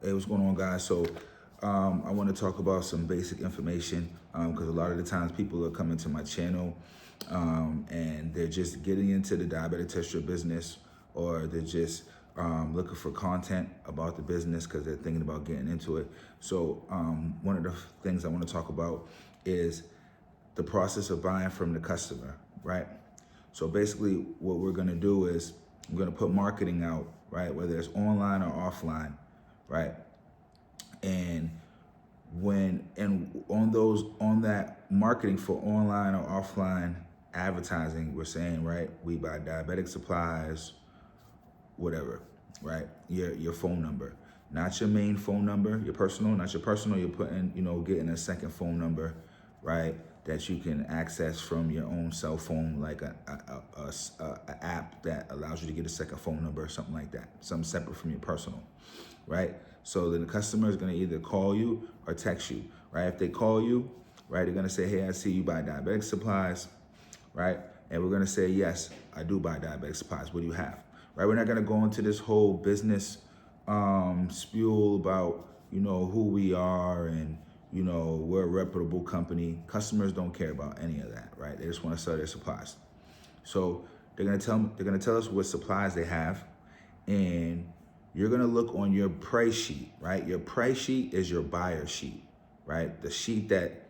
Hey, what's going on, guys? So, I want to talk about some basic information because a lot of the times people are coming to my channel and they're just getting into the diabetic tester business, or they're just looking for content about the business because they're thinking about getting into it. So, one of the things I want to talk about is the process of buying from the customer, right? So basically what we're gonna do is we're gonna put marketing out, right? Whether it's online or offline, right? And on that marketing for online or offline advertising, we're saying, right, we buy diabetic supplies, whatever, right? Your phone number, not your main phone number, your personal, not your personal. You're putting, getting a second phone number, right? That you can access from your own cell phone, like a app that allows you to get a second phone number or something like that, something separate from your personal, right? So then the customer is going to either call you or text you, right? If they call you, right, they're going to say, hey, I see you buy diabetic supplies, right? And we're gonna say, yes, I do buy diabetic supplies. What do you have? Right? We're not gonna go into this whole business spiel about, who we are and, we're a reputable company. Customers don't care about any of that, right? They just wanna sell their supplies. So they're gonna tell us what supplies they have, and you're gonna look on your price sheet, right? Your price sheet is your buyer sheet, right? The sheet that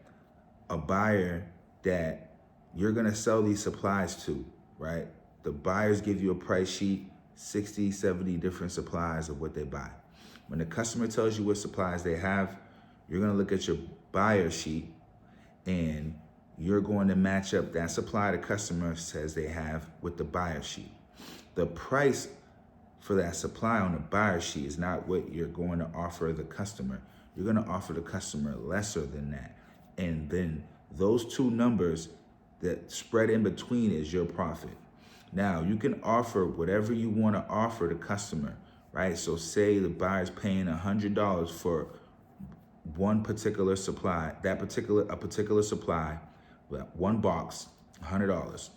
a buyer that you're gonna sell these supplies to, right? The buyers give you a price sheet, 60, 70 different supplies of what they buy. When the customer tells you what supplies they have, you're gonna look at your buyer sheet and you're going to match up that supply the customer says they have with the buyer sheet. The price for that supply on the buyer sheet is not what you're going to offer the customer. You're going to offer the customer lesser than that. And then those two numbers that spread in between is your profit. Now, you can offer whatever you want to offer the customer, right? So say the buyer's paying $100 for one particular supply, a particular supply, one box, $100.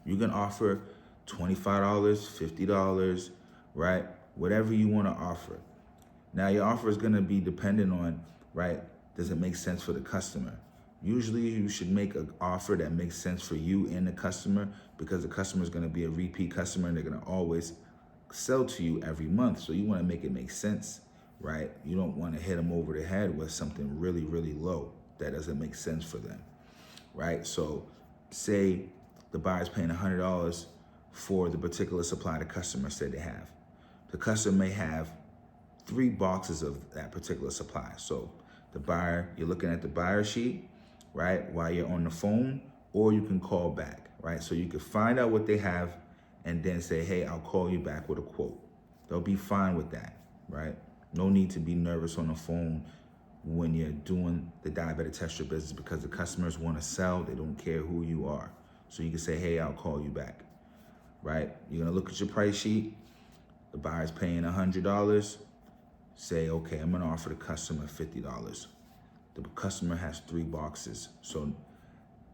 You can offer $25, $50, right? Whatever you want to offer. Now, your offer is going to be dependent on, right, does it make sense for the customer? Usually you should make an offer that makes sense for you and the customer, because the customer is going to be a repeat customer and they're going to always sell to you every month. So you want to make it make sense, right? You don't want to hit them over the head with something really, really low that doesn't make sense for them, right? So say the buyer's paying $100 for the particular supply the customer said they have. The customer may have 3 boxes of that particular supply. So the buyer, you're looking at the buyer sheet, right, while you're on the phone, or you can call back, right? So you can find out what they have and then say, hey, I'll call you back with a quote. They'll be fine with that, right? No need to be nervous on the phone when you're doing the diabetic tester business, because the customers want to sell. They don't care who you are. So you can say, hey, I'll call you back, right? You're gonna look at your price sheet. The buyer's paying $100. Say, okay, I'm gonna offer the customer $50. The customer has 3 boxes. So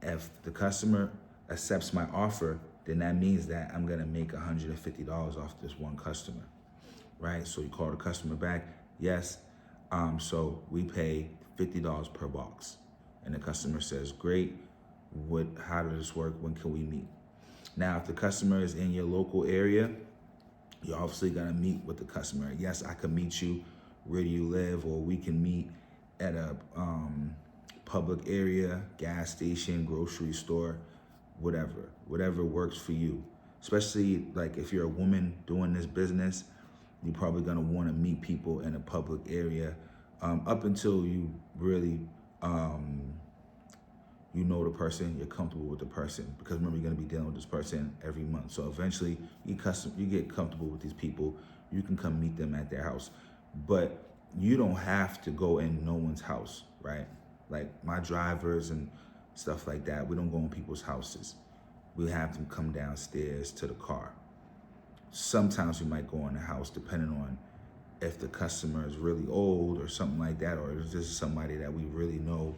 if the customer accepts my offer, then that means that I'm gonna make $150 off this one customer, right? So you call the customer back, yes, so we pay $50 per box. And the customer says, great, how does this work? When can we meet? Now, if the customer is in your local area, you're obviously gonna meet with the customer. Yes, I can meet you where you live, or we can meet at a public area, gas station, grocery store, whatever works for you. Especially like if you're a woman doing this business, you're probably gonna wanna meet people in a public area up until you really, you know the person, you're comfortable with the person, because remember, you're gonna be dealing with this person every month. So eventually you get comfortable with these people, you can come meet them at their house. But you don't have to go in no one's house, right? Like my drivers and stuff like that, we don't go in people's houses. We have them come downstairs to the car. Sometimes we might go in the house depending on if the customer is really old or something like that, or if this is somebody that we really know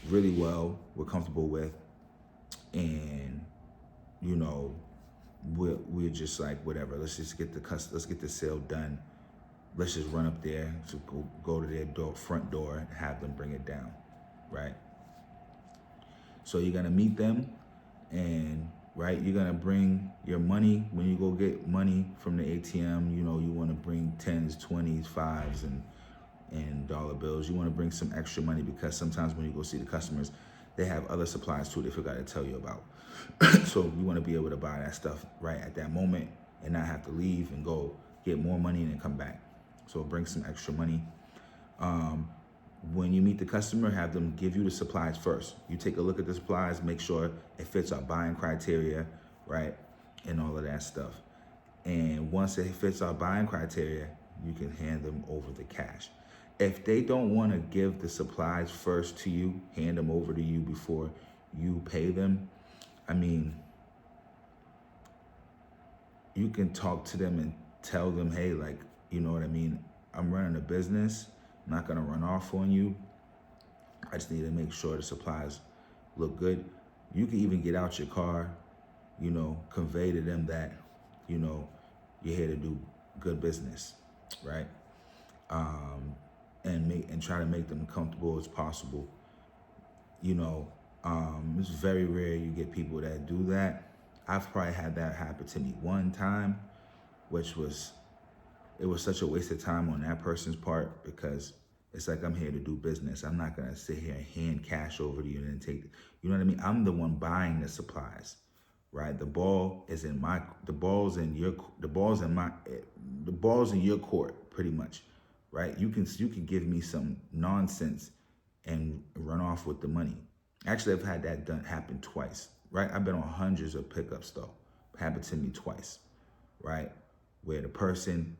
really well, we're comfortable with, and we're just like, whatever, let's get the sale done let's just run up there to go to their front door and have them bring it down, right? So you're gonna meet them, and right, you're gonna bring your money. When you go get money from the ATM, you know, you wanna bring 10s, 20s, 5s, and dollar bills. You wanna bring some extra money, because sometimes when you go see the customers, they have other supplies too they forgot to tell you about. So you wanna be able to buy that stuff right at that moment and not have to leave and go get more money and then come back. So bring some extra money. When you meet the customer, have them give you the supplies first. You take a look at the supplies, make sure it fits our buying criteria, right? And all of that stuff. And once it fits our buying criteria, you can hand them over the cash. If they don't want to give the supplies first to you, hand them over to you before you pay them, I mean, you can talk to them and tell them, hey, like, you know what I mean? I'm running a business. I'm not gonna run off on you. I just need to make sure the supplies look good. You can even get out your car, you know, convey to them that, you know, you're here to do good business, right? And try to make them comfortable as possible. You know, it's very rare you get people that do that. I've probably had that happen to me one time, which was, it was such a waste of time on that person's part, because it's like, I'm here to do business. I'm not gonna sit here and hand cash over to you and then take, you know what I mean? I'm the one buying the supplies, right? The ball's in your court, pretty much, right? You can give me some nonsense and run off with the money. Actually, I've had that happen twice, right? I've been on hundreds of pickups though. Happened to me twice, right? Where the person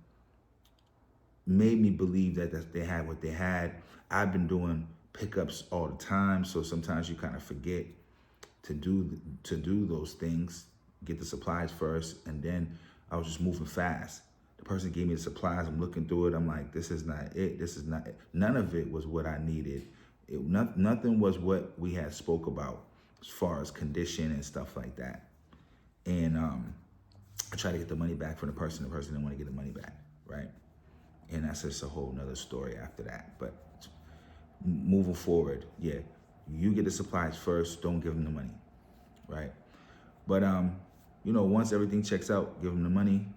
made me believe that they had what they had. I've been doing pickups all the time, so sometimes you kind of forget to do those things, get the supplies first, and then I was just moving fast. The person gave me the supplies, I'm looking through it, I'm like, this is not it, this is not it. None of it was what I needed. Nothing was what we had spoke about as far as condition and stuff like that. And I tried to get the money back from the person didn't want to get the money back, right? And that's just a whole nother story after that. But moving forward, yeah, you get the supplies first, don't give them the money, right? But, you know, once everything checks out, give them the money,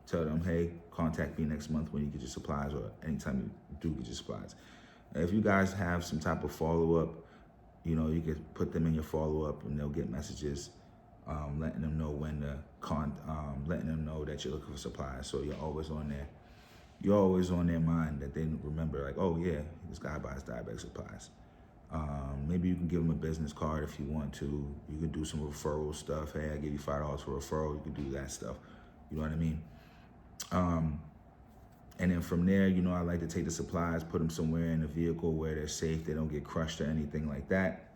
tell them, hey, contact me next month when you get your supplies, or anytime you do get your supplies. If you guys have some type of follow-up, you know, you can put them in your follow-up and they'll get messages letting them know letting them know that you're looking for supplies. So you're always on there. You're always on their mind, that they remember, like, oh yeah, this guy buys diabetic supplies. Maybe you can give them a business card if you want to. You can do some referral stuff. Hey, I give you $5 for referral. You can do that stuff. You know what I mean? And then from there, you know, I like to take the supplies, put them somewhere in the vehicle where they're safe. They don't get crushed or anything like that.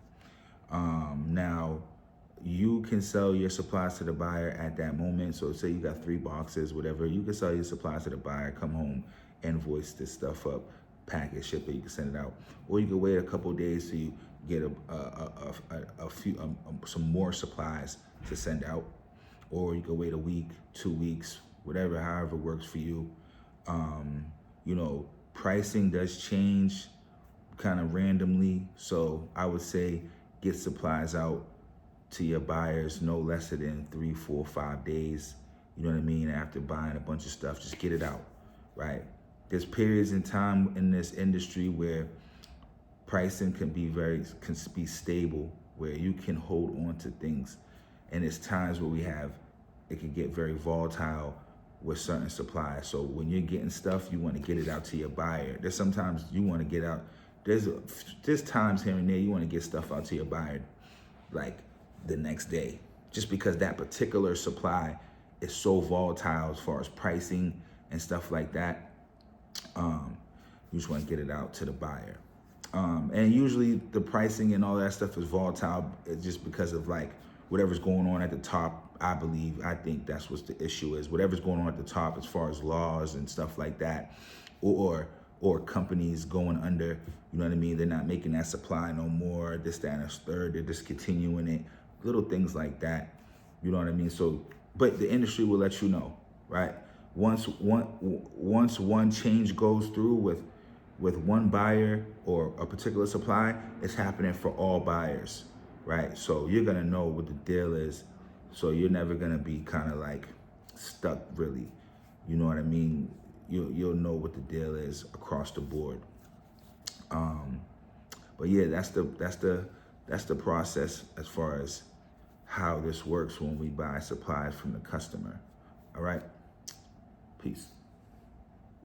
Now, you can sell your supplies to the buyer at that moment. So say you got 3 boxes, whatever, you can sell your supplies to the buyer, come home, invoice this stuff up, package, ship it, you can send it out. Or you can wait a couple of days so you get some more supplies to send out. Or you can wait a week, 2 weeks, whatever, however works for you. You know, pricing does change kind of randomly. So I would say get supplies out to your buyers no less than 3, 4, 5 days. You know what I mean? After buying a bunch of stuff, just get it out, right? There's periods in time in this industry where pricing can be stable, where you can hold on to things. And there's times where it can get very volatile with certain supplies. So when you're getting stuff, you want to get it out to your buyer. There's sometimes you want to get out, there's times here and there you want to get stuff out to your buyer like the next day, just because that particular supply is so volatile as far as pricing and stuff like that. You just want to get it out to the buyer. And usually the pricing and all that stuff is volatile just because of like whatever's going on at the top. I think that's what the issue is. Whatever's going on at the top as far as laws and stuff like that, or companies going under, you know what I mean? They're not making that supply no more, this, that, and a third, they're discontinuing it, little things like that, you know what I mean? So, but the industry will let you know, right? once one change goes through with one buyer or a particular supply, it's happening for all buyers, right? So you're gonna know what the deal is. So you're never gonna be kind of like stuck, really. You know what I mean? You'll know what the deal is across the board. But yeah, that's the process as far as how this works when we buy supplies from the customer. All right, peace.